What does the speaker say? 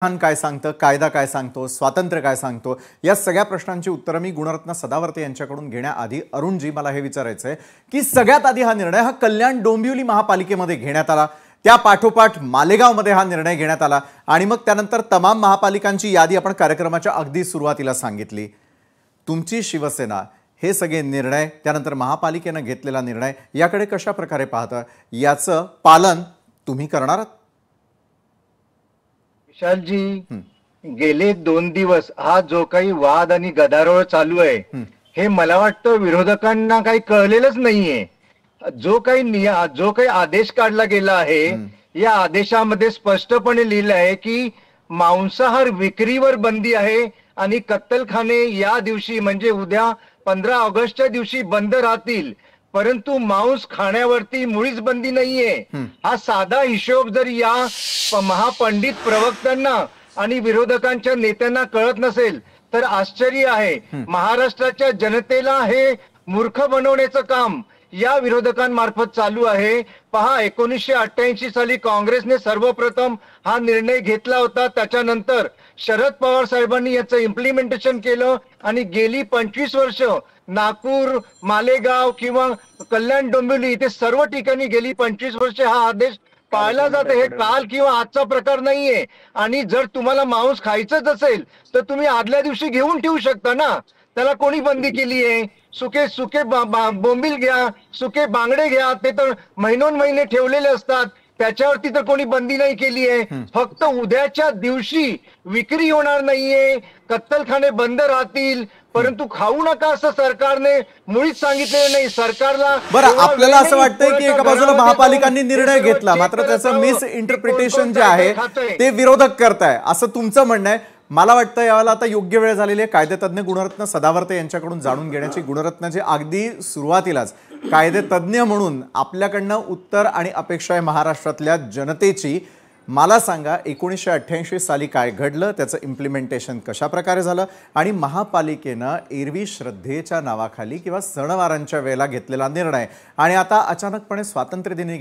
संविधान काय सांगतं, कायदा काय सांगतो, स्वातंत्र्य काय सांगतो, या सगळ्या प्रश्नांची उत्तरं मी गुणरत्न सदावर्ते यांच्याकडून घेण्याआधी अरुणजी मला हे विचारायचं आहे की सगळ्यात आधी हा निर्णय हा कल्याण डोंबिवली महापालिकेमध्ये घेण्यात आला, त्या पाठोपाठ मालेगावमध्ये हा निर्णय घेण्यात आला आणि मग त्यानंतर तमाम महापालिकांची यादी आपण कार्यक्रमाच्या अगदी सुरुवातीला सांगितली। तुमची शिवसेना हे सगळे निर्णय त्यानंतर महापालिकेने घेतलेला निर्णय याकडे कशा प्रकारे पाहता, याचं पालन तुम्ही करणार आहात? विशाल जी, गेले 2 दिवस हा जो काही वाद आणि गदारोळ चालू आहे हे मला वाटतं विरोधकांना काही कळलेलंच नाहीये। जो काही आदेश काढला गेला आहे या आदेशामध्ये स्पष्टपणे लिहिलं आहे की मांसाहार विक्रीवर बंदी आहे आणि कत्तलखाने या दिवशी म्हणजे उद्या 15 ऑगस्टच्या दिवशी बंद राहतील, परंतु मांस खाण्यावरती मुळीच बंदी नाहीये। हा साधा हिशोब जर या महापंडित प्रवक्त्यांना आणि विरोधकांच्या नेत्यांना कळत नसेल तर आश्चर्य आहे। महाराष्ट्राच्या जनतेला हे मूर्ख बनवण्याचं काम या विरोधकांमार्फत चालू आहे। पहा, 1988 साली काँग्रेसने सर्वप्रथम हा निर्णय घेतला होता, त्याच्यानंतर शरद पवार साहेबांनी याचं इम्प्लिमेंटेशन केलं आणि गेली 25 वर्ष नागपूर, मालेगाव किंवा कल्याण डोंबिवली इथे सर्व ठिकाणी गेली 25 वर्ष हा आदेश पाळला जातो। हे काल किंवा आजचा प्रकार नाहीये आणि जर तुम्हाला मांस खायचंच असेल तर तुम्ही आदल्या दिवशी घेऊन ठेवू शकता ना, त्याला कोणी बंदी केली आहे? सुके बोंबील घ्या, सुके बांगडे घ्या, ते तर महिने ठेवलेले असतात, त्याच्यावरती तर कोणी बंदी नाही केली आहे। फक्त उद्याच्या दिवशी विक्री होणार नाहीये, कत्तलखाने बंद राहतील, परंतु खाऊ नका असं सरकारने मुळीच सांगितलेलं नाही। सरकारला बरं, आपल्याला असं वाटतंय की एका बाजूला महापालिकांनी निर्णय घेतला मात्र त्याचं मिस इंटरप्रिटेशन जे आहे ते विरोधक करताय असं तुमचं म्हणणं आहे। मला वाटतं यावेळेला आता योग्य वेळ झालेली आहे कायदेतज्ञ गुणरत्न सदावर्ते यांच्याकडून जाणून घेण्याची। गुणरत्नचे अगदी सुरुवातीलाच कायदेतज्ञ म्हणून आपल्याकडनं उत्तर आणि अपेक्षा आहे महाराष्ट्रातल्या जनतेची। मला सांगा, 1988 साली काय घडलं, त्याचं इम्प्लिमेंटेशन कशा प्रकारे झालं आणि महापालिकेनं एरवी श्रद्धेच्या नावाखाली किंवा सणवारांच्या वेळेला घेतलेला निर्णय आणि आता अचानकपणे स्वातंत्र्य दिनी